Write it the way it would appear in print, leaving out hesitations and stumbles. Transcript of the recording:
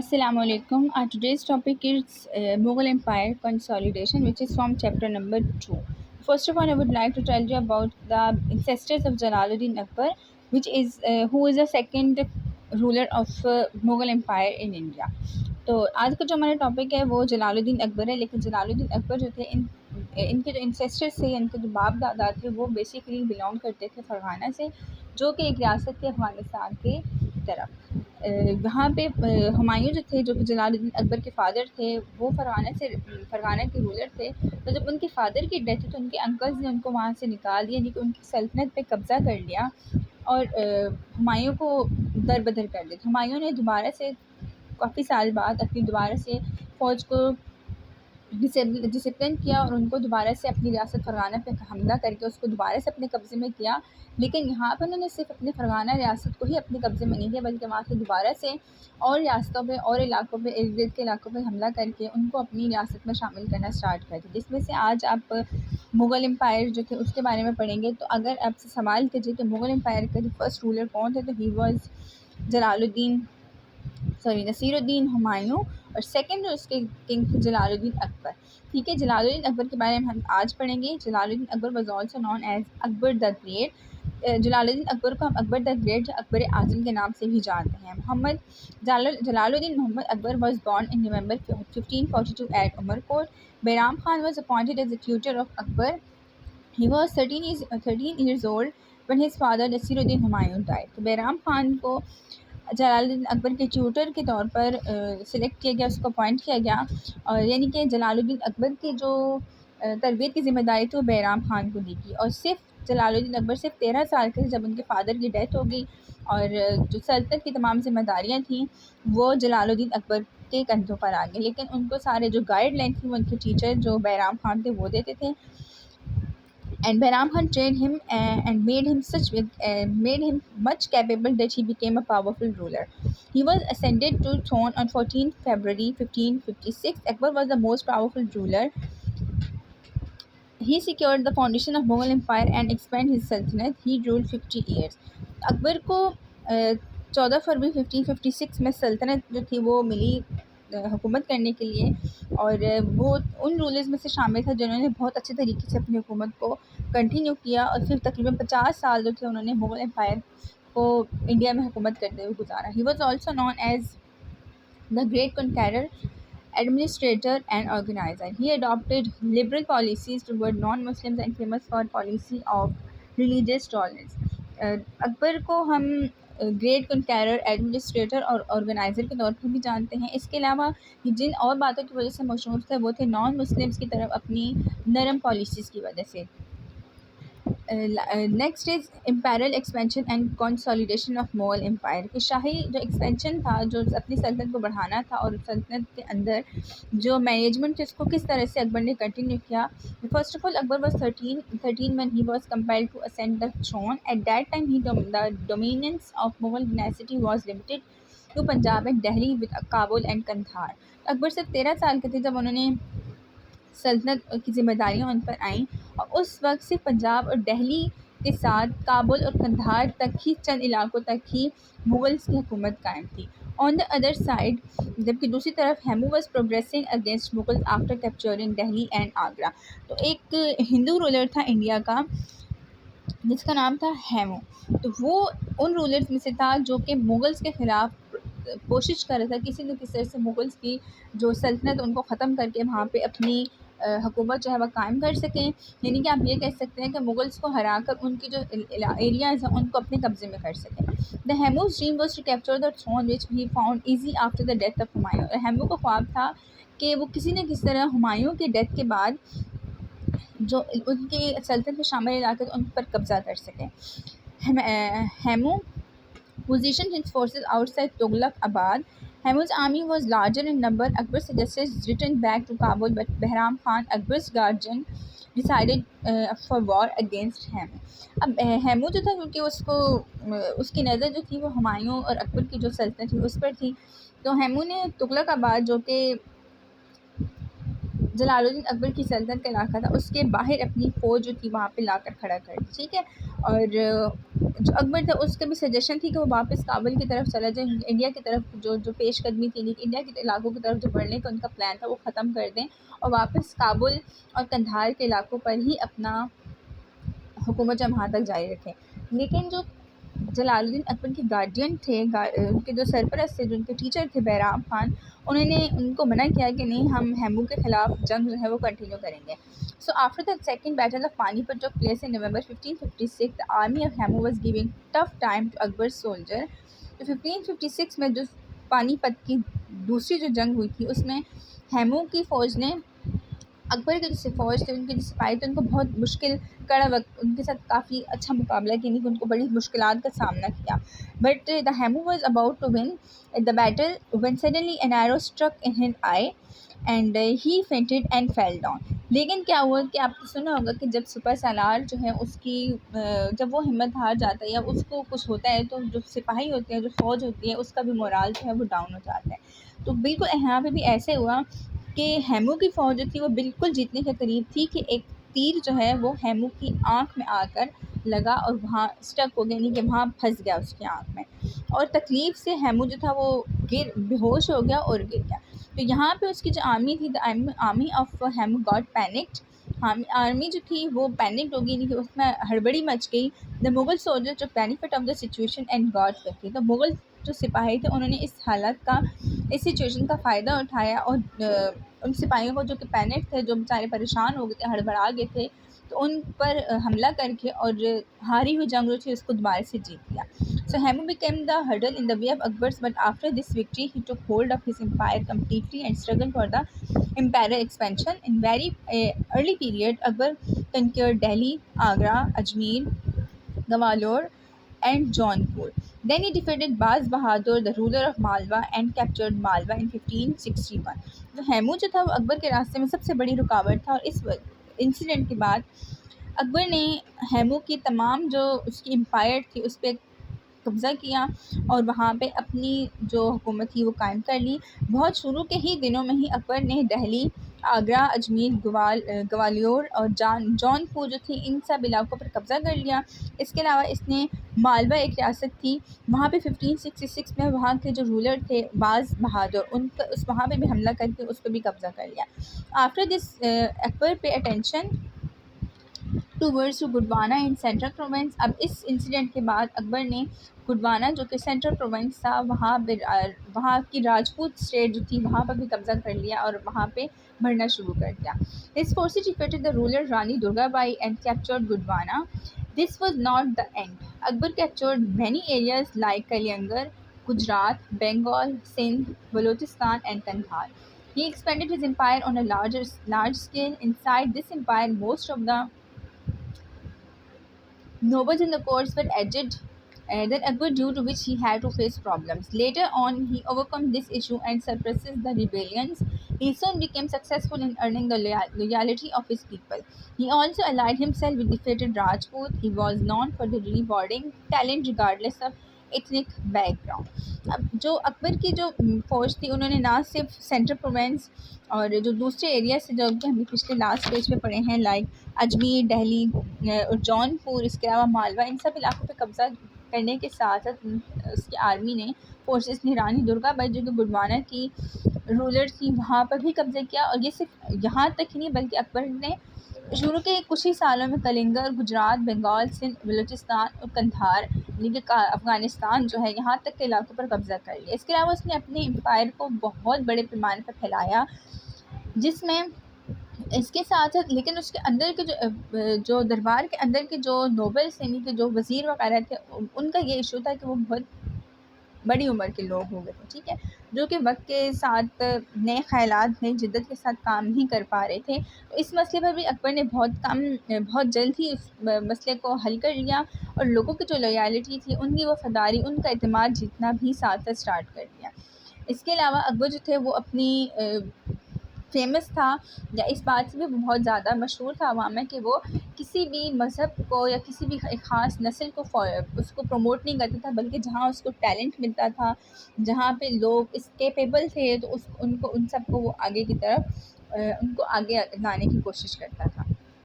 Assalamu alaikum. Our today's topic is Mughal Empire consolidation, which is from chapter number 2. First of all, I would like to tell you about the ancestors of Jalaluddin Akbar, which is who is the second ruler of Mughal Empire in India. تو آج کا جو ہمارا topic ہے وہ جلال الدین اکبر ہے، لیکن جلال الدین اکبر جو تھے ان کے جو انسیسٹرس تھے، ان کے جو باپ دادا تھے، وہ بیسیکلی بلانگ کرتے تھے فرغانہ سے، جو کہ ایک ریاست تھی افغانستان کے طرف۔ وہاں پہ ہمایوں جو تھے، جو کہ جلال الدین اکبر کے فادر تھے، وہ فرغانہ کے رولر تھے۔ تو جب ان کے فادر کی ڈیتھ ہوئی تو ان کے انکلز نے ان کو وہاں سے نکال دیا، یعنی کہ ان کی سلطنت پہ قبضہ کر لیا اور ہمایوں کو در بدر کر دیا۔ ہمایوں نے دوبارہ سے کافی سال بعد اپنی دوبارہ سے فوج کو ڈسپلن کیا اور ان کو دوبارہ سے اپنی ریاست فرغانہ پہ حملہ کر کے اس کو دوبارہ سے اپنے قبضے میں کیا، لیکن یہاں پہ انہوں نے صرف اپنے فرغانہ ریاست کو ہی اپنے قبضے میں نہیں کیا، بلکہ وہاں سے دوبارہ سے اور ریاستوں پہ اور علاقوں پہ، ارد گرد کے علاقوں پہ حملہ کر کے ان کو اپنی ریاست میں شامل کرنا اسٹارٹ کر دیا، جس میں سے آج آپ مغل امپائر جو تھے اس کے بارے میں پڑھیں گے۔ تو اگر آپ سے سوال کیجیے کہ مغل امپائر کا جو فرسٹ رولر کون تھے، تو ہی واز نصیر الدین ہمایوں، اور سیکنڈ جو اس کے کنگ تھے جلال الدین اکبر۔ ٹھیک ہے، جلال الدین اکبر کے بارے میں ہم آج پڑھیں گے۔ Jalal uddin Akbar was also known as Akbar the great. Jalal uddin Akbar کو ہم اکبر دا گریٹ یا اکبر اعظم کے نام سے بھی جانتے ہیں۔ Jalal uddin Muhammad Akbar was born in November 1542 at Umar Kot. Bairam Khan was appointed as the tutor of Akbar. He was 13 years old when his father Nasir Uddin Humayun died. تو بیرام خان کو جلال الدین اکبر کے ٹیوٹر کے طور پر سلیکٹ کیا گیا، اس کو اپوائنٹ کیا گیا، اور یعنی کہ جلال الدین اکبر کی جو تربیت کی ذمہ داری تھی وہ بیرام خان کو دی گئی، اور صرف جلال الدین اکبر صرف 13 سال کے تھے جب ان کے فادر کی ڈیتھ ہو گئی، اور جو سلطنت کی تمام ذمہ داریاں تھیں وہ جلال الدین اکبر کے کندھوں پر آ گئی، لیکن ان کو سارے جو گائیڈ لائن تھی وہ ان کے ٹیچر جو بیرام خان تھے وہ دیتے تھے۔ And Bahram Khan trained him and made him much capable that he became a powerful ruler. He was ascended to throne on 14 February 1556. Akbar was the most powerful ruler. He secured the foundation of Mughal Empire and expanded his sultanate. He ruled 50 years. اکبر کو 14 فروری 1556 میں سلطنت جو تھی وہ ملی حکومت کرنے کے لیے، اور وہ ان رولرز میں سے شامل تھا جنہوں نے بہت اچھے طریقے سے اپنی حکومت کو کنٹینیو کیا، اور پھر تقریباً 50 سال جو تھے انہوں نے مغل امپائر کو انڈیا میں حکومت کرتے ہوئے گزارا۔ He was also known as the great conqueror, administrator and organizer. He adopted liberal policies toward non-Muslims and famous for policy of religious tolerance. اکبر کو ہم گریٹ کنکیرر، ایڈمنسٹریٹر اور آرگنائزر کے طور پر بھی جانتے ہیں۔ اس کے علاوہ جن اور باتوں کی وجہ سے مشہور تھے وہ تھے نان مسلمس کی طرف اپنی نرم پالیسیز کی وجہ سے۔ Next is imperial expansion and consolidation of Mughal empire, کہ شاہی جو ایکسپینشن تھا، جو اپنی سلطنت کو بڑھانا تھا، اور سلطنت کے اندر جو مینجمنٹ تھی اس کو کس طرح سے اکبر نے کنٹینیو کیا۔ First of all Akbar was 13 when he was compelled to ascend the throne. At that time the dominance of Mughal dynasty was limited to Punjab and Delhi with Kabul and Kandahar. اکبر صرف 13 سال کے تھے جب انہوں نے سلطنت کی ذمہ داریاں ان پر آئیں، اور اس وقت صرف پنجاب اور دہلی کے ساتھ کابل اور قندھار تک ہی، چند علاقوں تک ہی مغلز کی حکومت قائم تھی۔ آن دا ادر سائڈ، جبکہ دوسری طرف Hemu was progressing against Mughals after capturing Delhi and Agra. تو ایک ہندو رولر تھا انڈیا کا جس کا نام تھا ہیمو، تو وہ ان رولرز میں سے تھا جو کہ مغلز کے خلاف کوشش کر رہا تھا کسی نہ کسی طرح سے مغلز کی جو سلطنت ان کو ختم کر کے وہاں پہ اپنی حکومت جو ہے وہ قائم کر سکیں، یعنی کہ آپ یہ کہہ سکتے ہیں کہ مغلز کو ہرا کر ان کی جو ایریاز ہیں ان کو اپنے قبضے میں کر سکیں۔ The Hemu's dream was to capture the throne which he found easy after the death of Humayun. Hemu کا خواب تھا کہ وہ کسی نہ کسی طرح ہمایوں کے ڈیتھ کے بعد جو ان کی سلطنت میں شامل علاقے ان پر قبضہ کر سکیں۔ ہیمو positioned his forces outside Tughlaq Abad. Hamu's army was larger in number. Akbar suggested return back to Kabul, but Bahram Khan, Akbar's guardian, decided for war against him. اب ہیمو جو تھا کیونکہ اس کو اس کی نظر جو تھی وہ ہمایوں اور اکبر کی جو سلطنت تھی اس پر تھی، تو ہیمو نے تغلق آباد جو کہ جلال الدین اکبر کی سلطنت کا علاقہ تھا اس کے باہر اپنی فوج جو تھی وہاں پہ لا کر کھڑا کر دی، ٹھیک ہے. اور جو اکبر تھا اس کا بھی سجیشن تھی کہ وہ واپس کابل کی طرف چلا جائے، انڈیا کی طرف جو پیش قدمی تھی، انڈیا کے علاقوں کی طرف جو بڑھنے کا ان کا پلان تھا وہ ختم کر دیں اور واپس کابل اور قندھار کے علاقوں پر ہی اپنا حکومت جماعت تک جاری رکھیں. لیکن جو جلال الدین اکبر کے گارڈین تھے، ان کے جو سرپرست تھے، جو ان کے ٹیچر تھے بیرام خان، انہوں نے ان کو منع کیا کہ نہیں، ہم ہیمو کے خلاف جنگ جو ہے وہ کنٹینیو کریں گے. So after the second battle of Panipat took place in November 1556 the army of Hemu was giving tough time to Akbar soldier. تو 1556 میں جو پانی پت کی دوسری جو جنگ ہوئی تھی اس میں ہیمو کی فوج نے اکبر کے جو فوج تھے، ان کے جو سپاہی تھے، ان کو بہت مشکل کڑا وقت ان کے ساتھ کافی اچھا مقابلہ کیا، ان کو بڑی مشکلات کا سامنا کیا. But the Hemu was about to win the battle when suddenly an arrow struck in his eye and he fainted and fell down. لیکن کیا ہوا کہ آپ نے سنا ہوگا کہ جب سپر سالار جو ہے اس کی جب وہ ہمت ہار جاتا ہے یا اس کو کچھ ہوتا ہے تو جو سپاہی ہوتے ہیں، جو فوج ہوتی ہے، اس کا بھی مورال جو ہے وہ ڈاؤن ہو جاتا ہے. تو بالکل یہاں پہ بھی ایسے ہوا کہ ہیمو کی فوج جو تھی وہ بالکل جیتنے کے قریب تھی کہ ایک تیر جو ہے وہ ہیمو کی آنکھ میں آ کر لگا اور وہاں اسٹک ہو گیا، یعنی کہ وہاں پھنس گیا اس کی آنکھ میں، اور تکلیف سے ہیمو جو تھا وہ بے ہوش ہو گیا اور گر گیا. تو یہاں پہ اس کی جو آرمی تھی، the army of Hemu got panicked. Army جو تھی وہ پینکڈ ہو گئی، یعنی کہ اس میں ہڑبڑی مچ گئی. دا مغل سولجر ٹوک benefit of the situation and got victory. تو مغل جو سپاہی تھے انہوں نے اس حالت کا، اس سچویشن کا فائدہ اٹھایا اور ان سپاہیوں کو جو کہ پینک تھے، جو بیچارے پریشان ہو گئے تھے، ہڑبڑا گئے تھے، تو ان پر حملہ کر کے اور ہاری ہوئی جنگ جو تھی اس کو دوبارہ سے جیت لیا. So Hemu became the hurdle in the way of Akbar's, but after this victory he took hold of his empire completely and struggled for the imperial expansion. In very early period, Akbar conquered Delhi, Agra, Ajmer, Gwalior and Jaunpur. Then he defeated Baz Bahadur, the ruler of Malwa, and captured Malwa in 1561. تو ہیمو جو تھا وہ اکبر کے راستے میں سب سے بڑی رکاوٹ تھا، اور اس انسیڈنٹ کے بعد اکبر نے ہیمو کی تمام جو اس کی امپائر تھی اس پہ قبضہ کیا اور وہاں پہ اپنی جو حکومت تھی وہ قائم کر لی. بہت شروع کے ہی دنوں میں ہی اکبر نے دہلی، آگرہ، اجمیر، گوالیور اور جونپور جو تھی ان سب علاقوں پر قبضہ کر لیا. اس کے علاوہ اس نے مالوا ایک ریاست تھی وہاں پہ 1566 میں وہاں کے جو رولر تھے باز بہادر، وہاں پہ بھی حملہ کر کے اس پہ بھی قبضہ کر لیا. After this Akbar pay attention towards to Gondwana in central province. اب اس انسیڈنٹ کے بعد اکبر نے گڈوانا جو کہ سینٹرل پروونس تھا وہاں کی راجپوت اسٹیٹ جو تھی وہاں پر بھی قبضہ کر لیا اور وہاں پہ بڑھنا شروع کر دیا. His forces defeated the ruler Rani Durgabai and captured Gudwana. This was not the end. Akbar captured many areas like Kaliangar, Gujarat, Bengal, Sindh, Balochistan and Kandahar. He expanded his empire on a large scale. Inside this empire, most of the nobles in the courts were aged than Akbar, due to which he had to face problems. Later on, he overcome this issue and suppresses the rebellions. He soon became successful in earning the loyalty of his people. He also allied himself with defeated Rajput. He was known for the rewarding talent regardless of ethnic back ground. اب جو اکبر کی جو فوج تھی انہوں نے نہ صرف سینٹرل پروونس اور جو دوسرے ایریاز سے جو کہ ہم پچھلے لاسٹ پیج پہ پڑھے ہیں لائک اجمیر، دہلی اور جونپور، اس کے علاوہ مالوا، ان سب علاقوں پہ قبضہ کرنے کے ساتھ ساتھ اس کی آرمی نے فورسز نے رانی درگا بائی جو کہ گڈوانا کی رولر تھی وہاں پر بھی قبضہ کیا. اور یہ صرف یہاں تک ہی نہیں بلکہ اکبر نے شروع کے کچھ ہی سالوں میں کلنگر، گجرات، بنگال، سندھ، بلوچستان اور قندھار یعنی کہ افغانستان جو ہے یہاں تک کے علاقوں پر قبضہ کر لیا. اس کے علاوہ اس نے اپنے امپائر کو بہت بڑے پیمانے پر پھیلایا، جس میں اس کے ساتھ ساتھ لیکن اس کے اندر کے جو دربار کے اندر کے جو نوبلس یعنی کہ جو وزیر وغیرہ تھے ان کا یہ ایشو تھا کہ وہ بہت بڑی عمر کے لوگ ہو گئے تھے، ٹھیک ہے، جو کہ وقت کے ساتھ نئے خیالات، نئی جدت کے ساتھ کام نہیں کر پا رہے تھے. تو اس مسئلے پر بھی اکبر نے بہت جلد ہی اس مسئلے کو حل کر لیا اور لوگوں کی جو لویالٹی تھی، ان کی وفاداری، ان کا اعتماد جیتنا بھی ساتھ ساتھ اسٹارٹ کر دیا. اس کے علاوہ اکبر جو تھے وہ اپنی فیمس تھا یا اس بات سے بھی بہت زیادہ مشہور تھا عوام میں کہ وہ کسی بھی مذہب کو یا کسی بھی ایک خاص نسل کو اس کو پروموٹ نہیں کرتا تھا، بلکہ جہاں اس کو ٹیلنٹ ملتا تھا، جہاں پہ لوگ اس کیپیبل تھے تو ان سب کو وہ آگے کی طرف ان کو آگے لانے کی کوشش کرتا تھا۔